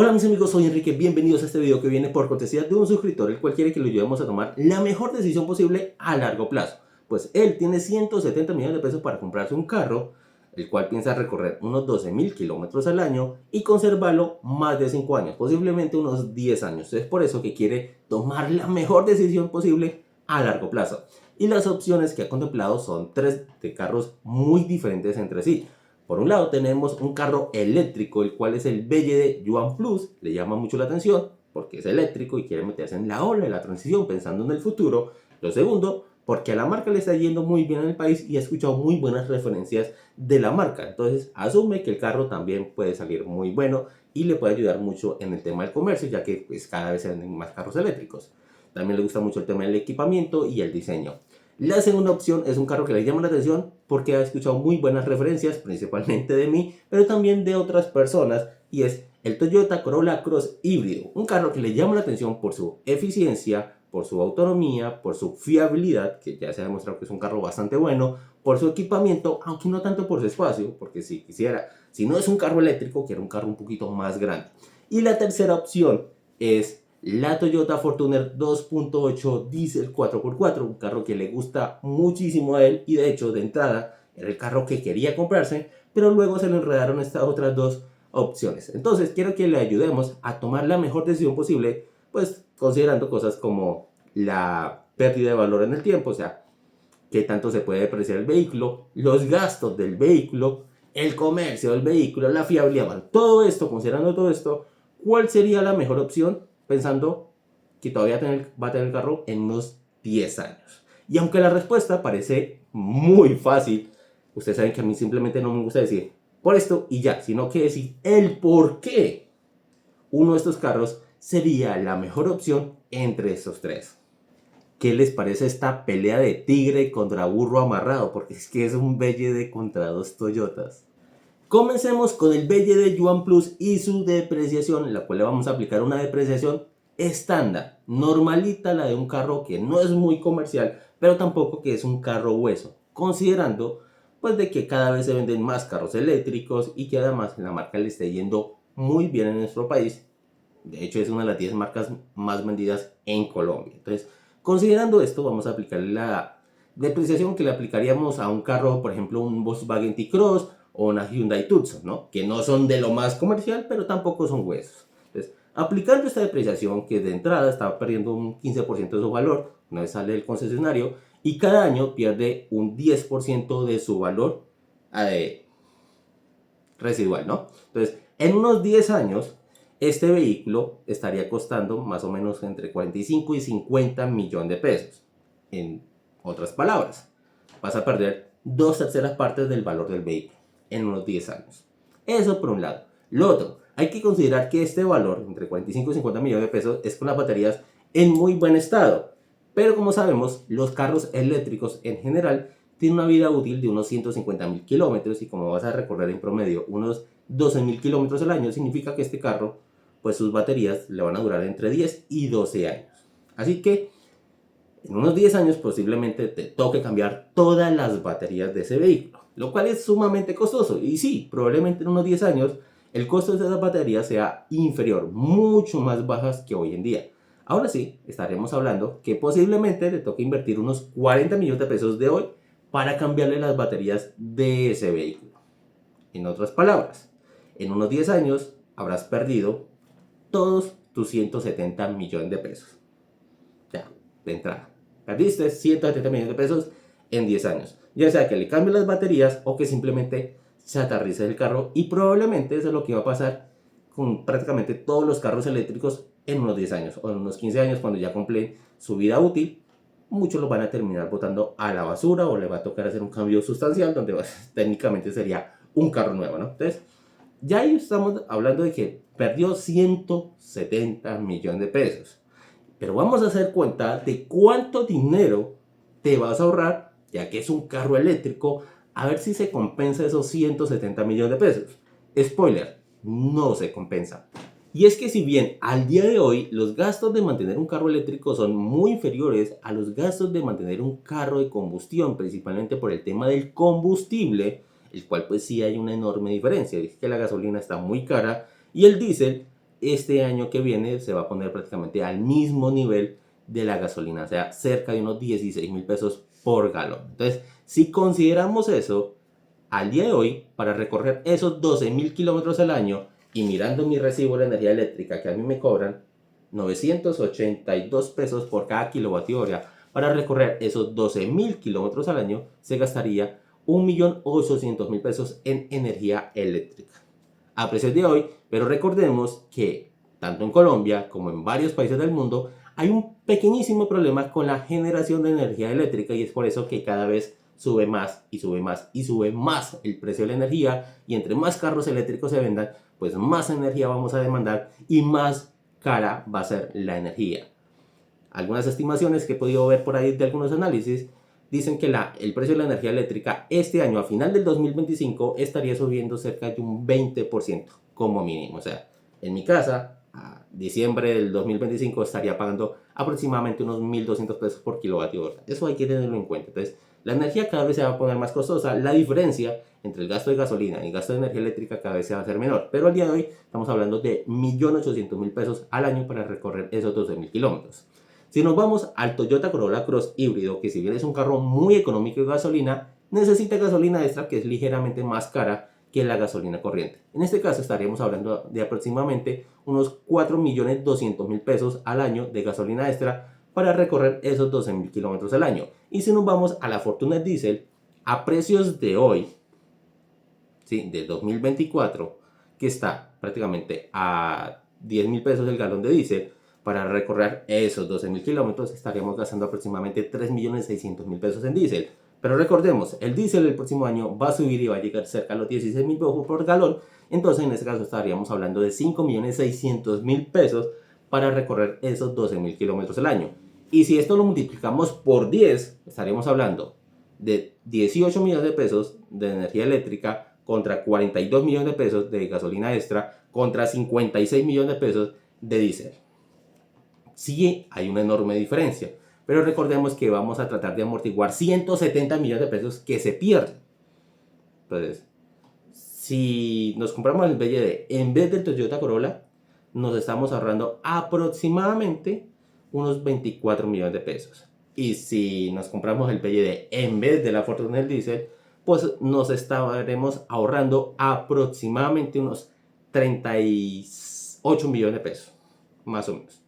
Hola mis amigos, soy Enrique, bienvenidos a este video que viene por cortesía de un suscriptor, el cual quiere que lo ayudemos a tomar la mejor decisión posible a largo plazo. Pues él tiene 170 millones de pesos para comprarse un carro, el cual piensa recorrer unos 12.000 kilómetros al año y conservarlo más de 5 años, posiblemente unos 10 años. Es por eso que quiere tomar la mejor decisión posible a largo plazo. Y las opciones que ha contemplado son tres de carros muy diferentes entre sí. Por un lado tenemos un carro eléctrico, el cual es el BYD Yuan Plus. Le llama mucho la atención porque es eléctrico y quiere meterse en la ola de la transición pensando en el futuro. Lo segundo, porque a la marca le está yendo muy bien en el país y ha escuchado muy buenas referencias de la marca. Entonces asume que el carro también puede salir muy bueno y le puede ayudar mucho en el tema del comercio, ya que pues, cada vez se venden más carros eléctricos. También le gusta mucho el tema del equipamiento y el diseño. La segunda opción es un carro que le llama la atención porque ha escuchado muy buenas referencias, principalmente de mí, pero también de otras personas, y es el Toyota Corolla Cross híbrido. Un carro que le llama la atención por su eficiencia, por su autonomía, por su fiabilidad, que ya se ha demostrado que es un carro bastante bueno, por su equipamiento, aunque no tanto por su espacio, porque si no es un carro eléctrico, quiero un carro un poquito más grande. Y la tercera opción es la Toyota Fortuner 2.8 Diesel 4x4, un carro que le gusta muchísimo a él y de hecho de entrada era el carro que quería comprarse, pero luego se le enredaron estas otras dos opciones. Entonces quiero que le ayudemos a tomar la mejor decisión posible, pues considerando cosas como la pérdida de valor en el tiempo, o sea, qué tanto se puede depreciar el vehículo, los gastos del vehículo, el comercio del vehículo, la fiabilidad, bueno, todo esto, considerando todo esto, ¿cuál sería la mejor opción pensando que todavía va a tener el carro en unos 10 años? Y aunque la respuesta parece muy fácil, ustedes saben que a mí simplemente no me gusta decir por esto y ya, sino que decir el por qué uno de estos carros sería la mejor opción entre estos tres. ¿Qué les parece esta pelea de tigre contra burro amarrado? Porque es que es un BYD contra dos Toyotas. Comencemos con el BYD Yuan Plus y su depreciación, en la cual le vamos a aplicar una depreciación estándar, normalita, la de un carro que no es muy comercial, pero tampoco que es un carro hueso, considerando pues de que cada vez se venden más carros eléctricos y que además la marca le está yendo muy bien en nuestro país. De hecho es una de las 10 marcas más vendidas en Colombia. Entonces, considerando esto, vamos a aplicar la depreciación que le aplicaríamos a un carro, por ejemplo, un Volkswagen T-Cross o una Hyundai Tucson, ¿no? Que no son de lo más comercial, pero tampoco son huesos. Entonces, aplicando esta depreciación, que de entrada está perdiendo un 15% de su valor, una vez sale del concesionario, y cada año pierde un 10% de su valor residual, ¿no? Entonces, en unos 10 años, este vehículo estaría costando más o menos entre 45 y 50 millones de pesos. En otras palabras, vas a perder 2/3 del valor del vehículo en unos 10 años. Eso por un lado. Lo otro, hay que considerar que este valor, entre 45 y 50 millones de pesos, es con las baterías en muy buen estado. Pero como sabemos, los carros eléctricos en general tienen una vida útil de unos 150.000 kilómetros y como vas a recorrer en promedio unos 12.000 kilómetros al año, significa que este carro, pues sus baterías le van a durar entre 10 y 12 años. Así que en unos 10 años posiblemente te toque cambiar todas las baterías de ese vehículo, lo cual es sumamente costoso. Y sí, probablemente en unos 10 años el costo de esas baterías sea inferior, mucho más bajas que hoy en día. Ahora sí, estaremos hablando que posiblemente te toque invertir unos 40 millones de pesos de hoy para cambiarle las baterías de ese vehículo. En otras palabras, en unos 10 años habrás perdido todos tus 170 millones de pesos. Ya, de entrada. Perdiste 170 millones de pesos en 10 años. Ya sea que le cambien las baterías o que simplemente se aterrice el carro. Y probablemente eso es lo que va a pasar con prácticamente todos los carros eléctricos en unos 10 años o en unos 15 años cuando ya cumplen su vida útil. Muchos los van a terminar botando a la basura o le va a tocar hacer un cambio sustancial donde técnicamente sería un carro nuevo, ¿no? Entonces, ya ahí estamos hablando de que perdió 170 millones de pesos. Pero vamos a hacer cuenta de cuánto dinero te vas a ahorrar, ya que es un carro eléctrico, a ver si se compensa esos 170 millones de pesos. Spoiler, no se compensa. Y es que si bien al día de hoy los gastos de mantener un carro eléctrico son muy inferiores a los gastos de mantener un carro de combustión, principalmente por el tema del combustible, el cual pues sí hay una enorme diferencia. Es que la gasolina está muy cara y el diésel este año que viene se va a poner prácticamente al mismo nivel de la gasolina, o sea, cerca de unos 16.000 pesos por galón. Entonces, si consideramos eso, al día de hoy, para recorrer esos 12.000 kilómetros al año y mirando mi recibo de energía eléctrica que a mí me cobran 982 pesos por cada kilovatio hora, para recorrer esos 12.000 kilómetros al año se gastaría 1.800.000 pesos en energía eléctrica a precios de hoy, pero recordemos que tanto en Colombia como en varios países del mundo hay un pequeñísimo problema con la generación de energía eléctrica y es por eso que cada vez sube más y sube más y sube más el precio de la energía y entre más carros eléctricos se vendan, pues más energía vamos a demandar y más cara va a ser la energía. Algunas estimaciones que he podido ver por ahí de algunos análisis dicen que el precio de la energía eléctrica este año, a final del 2025, estaría subiendo cerca de un 20% como mínimo. O sea, en mi casa, a diciembre del 2025 estaría pagando aproximadamente unos 1.200 pesos por kilovatio hora. Eso hay que tenerlo en cuenta. Entonces, la energía cada vez se va a poner más costosa. La diferencia entre el gasto de gasolina y el gasto de energía eléctrica cada vez se va a hacer menor. Pero al día de hoy estamos hablando de 1.800.000 pesos al año para recorrer esos 12.000 kilómetros. Si nos vamos al Toyota Corolla Cross híbrido, que si bien es un carro muy económico de gasolina, necesita gasolina extra que es ligeramente más cara que la gasolina corriente. En este caso estaríamos hablando de aproximadamente unos 4.200.000 pesos al año de gasolina extra para recorrer esos 12.000 kilómetros al año. Y si nos vamos a la Fortuner Diesel, a precios de hoy, ¿sí?, del 2024, que está prácticamente a 10.000 pesos el galón de diésel, para recorrer esos 12.000 kilómetros estaríamos gastando aproximadamente 3.600.000 pesos en diésel. Pero recordemos, el diésel el próximo año va a subir y va a llegar cerca a los 16.000 pesos por galón. Entonces en este caso estaríamos hablando de 5.600.000 pesos para recorrer esos 12.000 kilómetros al año. Y si esto lo multiplicamos por 10, estaríamos hablando de 18 millones de pesos de energía eléctrica contra 42 millones de pesos de gasolina extra contra 56 millones de pesos de diésel. Sí hay una enorme diferencia, pero recordemos que vamos a tratar de amortiguar 170 millones de pesos que se pierden. Entonces, si nos compramos el BYD en vez del Toyota Corolla, nos estamos ahorrando aproximadamente unos 24 millones de pesos. Y si nos compramos el BYD en vez de la Fortuner Diesel, pues nos estaremos ahorrando aproximadamente unos 38 millones de pesos, más o menos.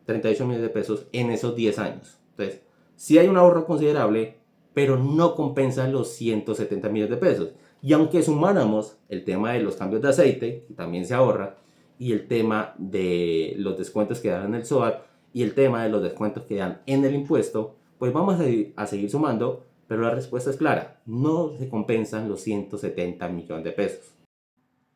38 millones de pesos en esos 10 años. Entonces, sí hay un ahorro considerable, pero no compensa los 170 millones de pesos. Y aunque sumáramos el tema de los cambios de aceite, que también se ahorra, y el tema de los descuentos que dan en el SOAT, y el tema de los descuentos que dan en el impuesto, pues vamos a seguir sumando, pero la respuesta es clara, no se compensan los 170 millones de pesos.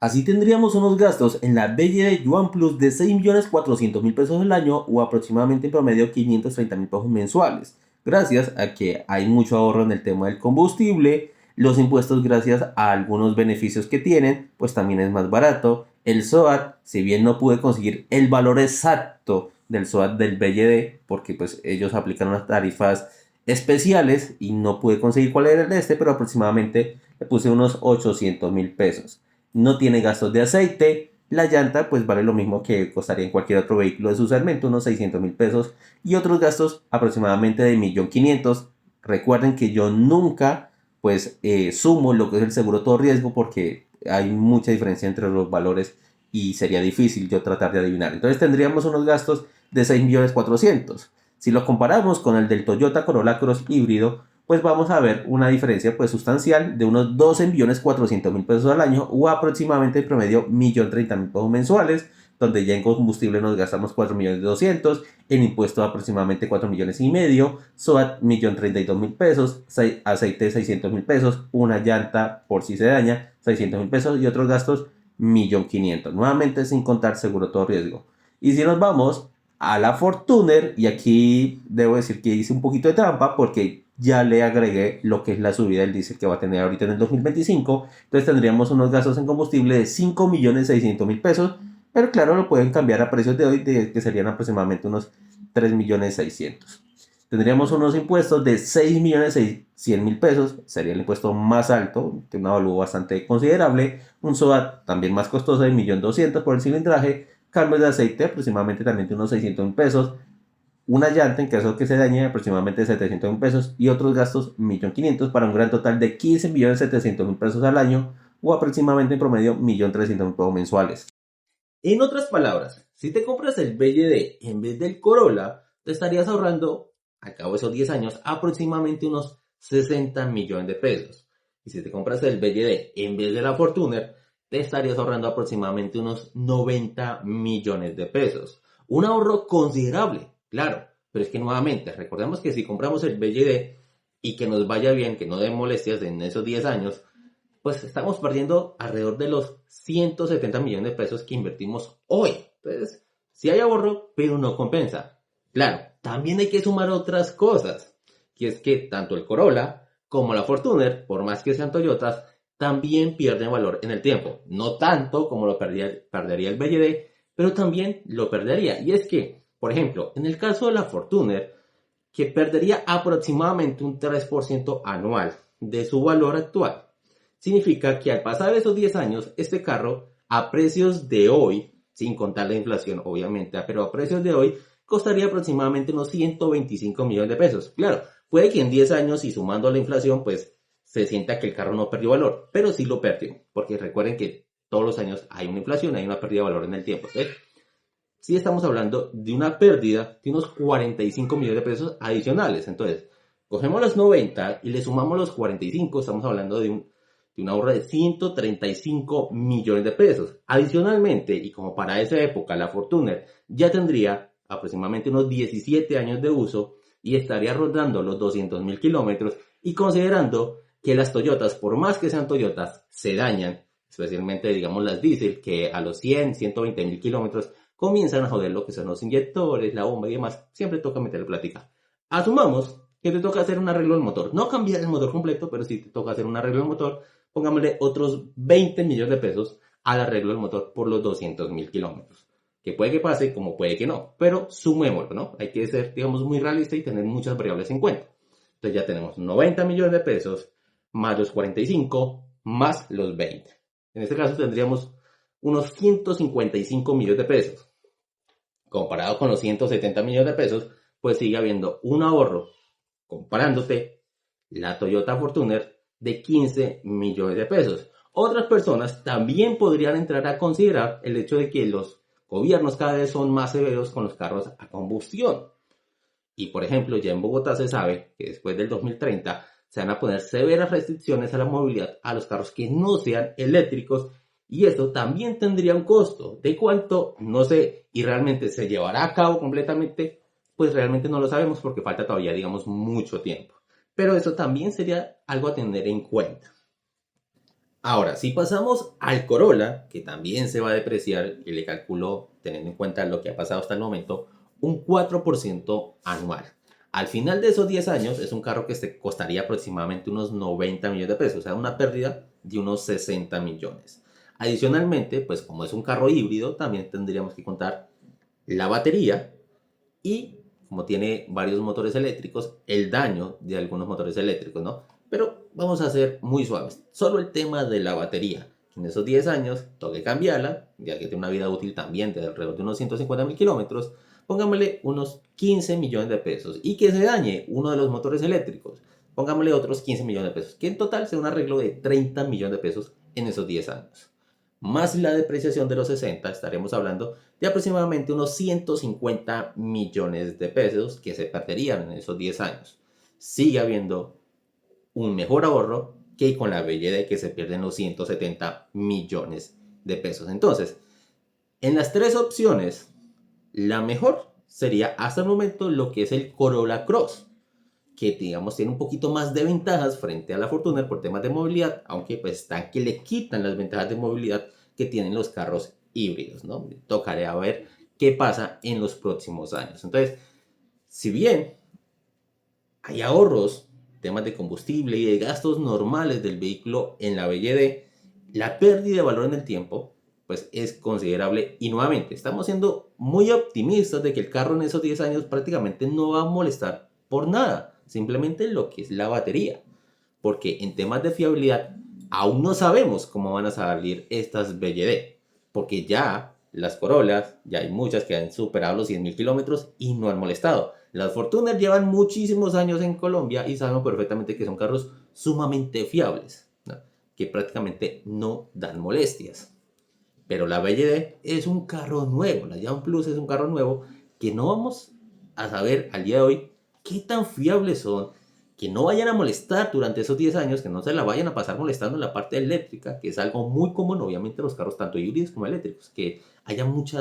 Así tendríamos unos gastos en la BYD Yuan Plus de 6.400.000 pesos al año o aproximadamente en promedio 530.000 pesos mensuales, gracias a que hay mucho ahorro en el tema del combustible, los impuestos gracias a algunos beneficios que tienen, pues también es más barato. El SOAT, si bien no pude conseguir el valor exacto del SOAT del BYD, porque pues ellos aplican unas tarifas especiales y no pude conseguir cuál era el pero aproximadamente le puse unos 800.000 pesos. No tiene gastos de aceite, la llanta pues vale lo mismo que costaría en cualquier otro vehículo de su segmento, unos 600.000 pesos y otros gastos aproximadamente de 1.500.000. Recuerden que yo nunca pues sumo lo que es el seguro todo riesgo porque hay mucha diferencia entre los valores y sería difícil yo tratar de adivinar. Entonces tendríamos unos gastos de 6.400.000. Si lo comparamos con el del Toyota Corolla Cross híbrido, pues vamos a ver una diferencia pues sustancial de unos 12.400.000 pesos al año o aproximadamente en promedio 1.030.000 pesos mensuales, donde ya en combustible nos gastamos 4.200.000, en impuestos aproximadamente 4.500.000, SOAT 1.032.000 pesos, aceite 600.000 pesos, una llanta por si se daña 600.000 pesos y otros gastos 1.500.000, nuevamente sin contar seguro todo riesgo. Y si nos vamos a la Fortuner, y aquí debo decir que hice un poquito de trampa porque ya le agregué lo que es la subida del diésel que va a tener ahorita en el 2025. Entonces tendríamos unos gastos en combustible de 5.600.000 pesos, pero claro, lo pueden cambiar a precios de hoy, que serían aproximadamente unos 3.600.000. Tendríamos unos impuestos de 6.100.000 pesos, sería el impuesto más alto, de un avalúo bastante considerable. Un SOAT también más costoso de 1.200.000 por el cilindraje, cambios de aceite aproximadamente también de unos 600 pesos, una llanta en caso que se dañe aproximadamente 700 pesos y otros gastos 1.500.000 para un gran total de 15.700.000 pesos al año o aproximadamente en promedio 1.300.000 pesos mensuales. En otras palabras, si te compras el BYD en vez del Corolla, te estarías ahorrando, al cabo de esos 10 años, aproximadamente unos 60 millones de pesos. Y si te compras el BYD en vez de la Fortuner, te estarías ahorrando aproximadamente unos 90 millones de pesos. Un ahorro considerable, claro, pero es que nuevamente, recordemos que si compramos el BYD y que nos vaya bien, que no dé molestias en esos 10 años, pues estamos perdiendo alrededor de los 170 millones de pesos que invertimos hoy. Entonces, sí hay ahorro, pero no compensa. Claro, también hay que sumar otras cosas, que es que tanto el Corolla como la Fortuner, por más que sean Toyotas, también pierden valor en el tiempo. No tanto como lo perdería el BYD, pero también lo perdería. Y es que, por ejemplo, en el caso de la Fortuner, que perdería aproximadamente un 3% anual de su valor actual, significa que al pasar esos 10 años, este carro, a precios de hoy, sin contar la inflación obviamente, pero a precios de hoy, costaría aproximadamente unos 125 millones de pesos. Claro, puede que en 10 años y sumando la inflación, pues se sienta que el carro no perdió valor, pero sí lo perdió, porque recuerden que todos los años hay una inflación, hay una pérdida de valor en el tiempo. Sí estamos hablando de una pérdida de unos 45 millones de pesos adicionales. Entonces, cogemos los 90 y le sumamos los 45, estamos hablando de un ahorro de 135 millones de pesos. Adicionalmente, y como para esa época la Fortuner ya tendría aproximadamente unos 17 años de uso y estaría rodando los 200.000 kilómetros, y considerando que las Toyotas, por más que sean Toyotas, se dañan, especialmente digamos las diésel, que a los 100, 120.000 kilómetros comienzan a joder lo que son los inyectores, la bomba y demás. Siempre toca meterle plática. Asumamos que te toca hacer un arreglo del motor. No cambiar el motor completo, pero sí te toca hacer un arreglo del motor. Pongámosle otros 20 millones de pesos al arreglo del motor por los 200.000 kilómetros. Que puede que pase, como puede que no. Pero sumémoslo, ¿no? Hay que ser, digamos, muy realista y tener muchas variables en cuenta. Entonces ya tenemos 90 millones de pesos más los 45 más los 20. En este caso tendríamos unos 155 millones de pesos. Comparado con los 170 millones de pesos, pues sigue habiendo un ahorro, comparándote la Toyota Fortuner, de 15 millones de pesos. Otras personas también podrían entrar a considerar el hecho de que los gobiernos cada vez son más severos con los carros a combustión. Y por ejemplo, ya en Bogotá se sabe que después del 2030 se van a poner severas restricciones a la movilidad a los carros que no sean eléctricos, y esto también tendría un costo. ¿De cuánto? No sé. ¿Y realmente se llevará a cabo completamente? Pues realmente no lo sabemos porque falta todavía, digamos, mucho tiempo. Pero eso también sería algo a tener en cuenta. Ahora, si pasamos al Corolla, que también se va a depreciar, y le calculo, teniendo en cuenta lo que ha pasado hasta el momento, un 4% anual. Al final de esos 10 años es un carro que te costaría aproximadamente unos 90 millones de pesos, o sea, una pérdida de unos 60 millones. Adicionalmente, pues como es un carro híbrido, también tendríamos que contar la batería y, como tiene varios motores eléctricos, el daño de algunos motores eléctricos, ¿no? Pero vamos a ser muy suaves. Solo el tema de la batería. En esos 10 años toque cambiarla, ya que tiene una vida útil también de alrededor de unos 150.000 kilómetros. Pongámosle unos 15 millones de pesos. Y que se dañe uno de los motores eléctricos. Pongámosle otros 15 millones de pesos. Que en total sea un arreglo de 30 millones de pesos en esos 10 años. Más la depreciación de los 60, estaremos hablando de aproximadamente unos 150 millones de pesos que se perderían en esos 10 años. Sigue habiendo un mejor ahorro que con la BYD, que se pierden los 170 millones de pesos. Entonces, en las tres opciones, la mejor sería hasta el momento lo que es el Corolla Cross, que digamos tiene un poquito más de ventajas frente a la Fortuner por temas de movilidad, aunque pues están que le quitan las ventajas de movilidad que tienen los carros híbridos, ¿no? Tocaría ver qué pasa en los próximos años. Entonces, si bien hay ahorros, temas de combustible y de gastos normales del vehículo en la BYD, la pérdida de valor en el tiempo pues es considerable, y nuevamente estamos siendo muy optimistas de que el carro en esos 10 años prácticamente no va a molestar por nada, simplemente lo que es la batería, porque en temas de fiabilidad aún no sabemos cómo van a salir estas BYD, porque ya Las Corollas, ya hay muchas que han superado los 100.000 kilómetros y no han molestado. Las Fortuner llevan muchísimos años en Colombia y sabemos perfectamente que son carros sumamente fiables, ¿no? Que prácticamente no dan molestias. Pero la BYD es un carro nuevo, la Young Plus es un carro nuevo que no vamos a saber al día de hoy qué tan fiables son, que no vayan a molestar durante esos 10 años, que no se la vayan a pasar molestando en la parte eléctrica, que es algo muy común, obviamente, en los carros tanto híbridos como eléctricos, que haya muchos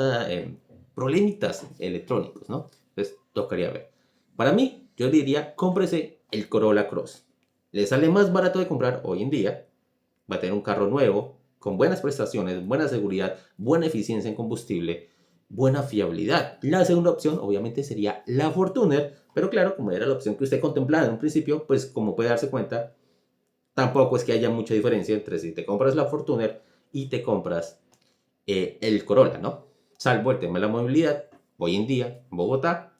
problemitas electrónicos, ¿no? Entonces, tocaría ver. Para mí, yo diría, cómprese el Corolla Cross. Le sale más barato de comprar hoy en día, va a tener un carro nuevo, con buenas prestaciones, buena seguridad, buena eficiencia en combustible, buena fiabilidad. La segunda opción obviamente sería la Fortuner, pero claro, como era la opción que usted contemplaba en un principio, pues como puede darse cuenta, tampoco es que haya mucha diferencia entre si te compras la Fortuner y te compras el Corolla, ¿no? Salvo el tema de la movilidad, hoy en día en Bogotá,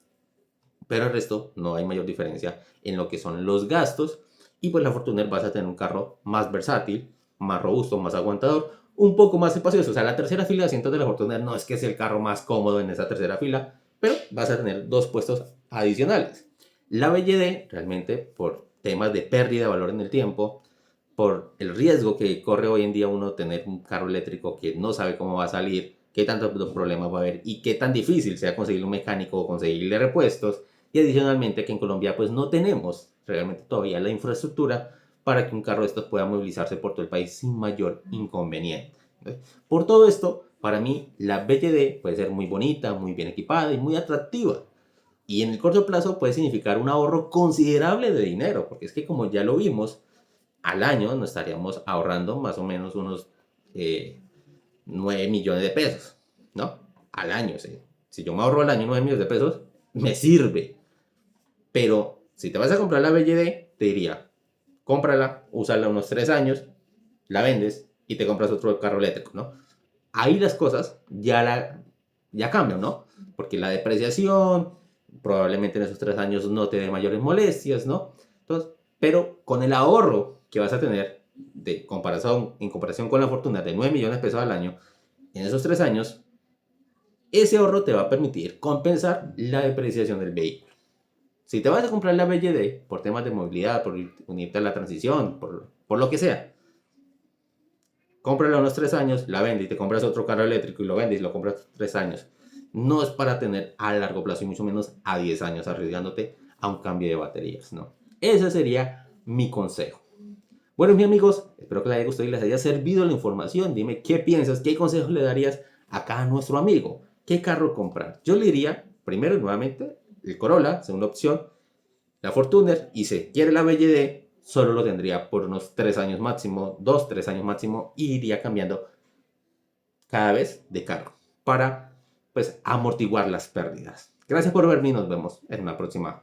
pero el resto no hay mayor diferencia en lo que son los gastos y pues la Fortuner vas a tener un carro más versátil, más robusto, más aguantador, un poco más espacioso. O sea, la tercera fila de asientos de la Fortuner no es que sea el carro más cómodo en esa tercera fila, pero vas a tener dos puestos adicionales. La BYD realmente por temas de pérdida de valor en el tiempo, por el riesgo que corre hoy en día uno tener un carro eléctrico que no sabe cómo va a salir, qué tantos problemas va a haber y qué tan difícil sea conseguir un mecánico o conseguirle repuestos. Y adicionalmente que en Colombia pues no tenemos realmente todavía la infraestructura para que un carro de estos pueda movilizarse por todo el país sin mayor inconveniente. Por todo esto, para mí la BYD puede ser muy bonita, muy bien equipada y muy atractiva. Y en el corto plazo puede significar un ahorro considerable de dinero, porque es que como ya lo vimos, al año nos estaríamos ahorrando más o menos unos 9 millones de pesos, ¿no? Al año, ¿sí? Si yo me ahorro al año 9 millones de pesos, me sirve. Pero si te vas a comprar la BYD, te diría, cómprala, úsala unos 3 años, la vendes y te compras otro carro eléctrico, ¿no? Ahí las cosas ya cambian, ¿no? Porque la depreciación probablemente en esos 3 años no te dé mayores molestias, ¿no? Entonces, pero con el ahorro que vas a tener en comparación con la fortuna de 9 millones de pesos al año, en esos 3 años, ese ahorro te va a permitir compensar la depreciación del vehículo. Si te vas a comprar la BYD por temas de movilidad, por unirte a la transición, por lo que sea, cómprala unos 3 años, la vendes y te compras otro carro eléctrico y lo vendes y lo compras 3 años. No es para tener a largo plazo y mucho menos a 10 años arriesgándote a un cambio de baterías, ¿no? Ese sería mi consejo. Bueno, mis amigos, espero que les haya gustado y les haya servido la información. Dime qué piensas, qué consejos le darías acá a nuestro amigo. ¿Qué carro comprar? Yo le diría, primero, nuevamente, el Corolla, segunda opción, la Fortuner, y si quiere la BYD, solo lo tendría por unos 3 años máximo, 2, 3 años máximo, y iría cambiando cada vez de carro para pues amortiguar las pérdidas. Gracias por verme y nos vemos en una próxima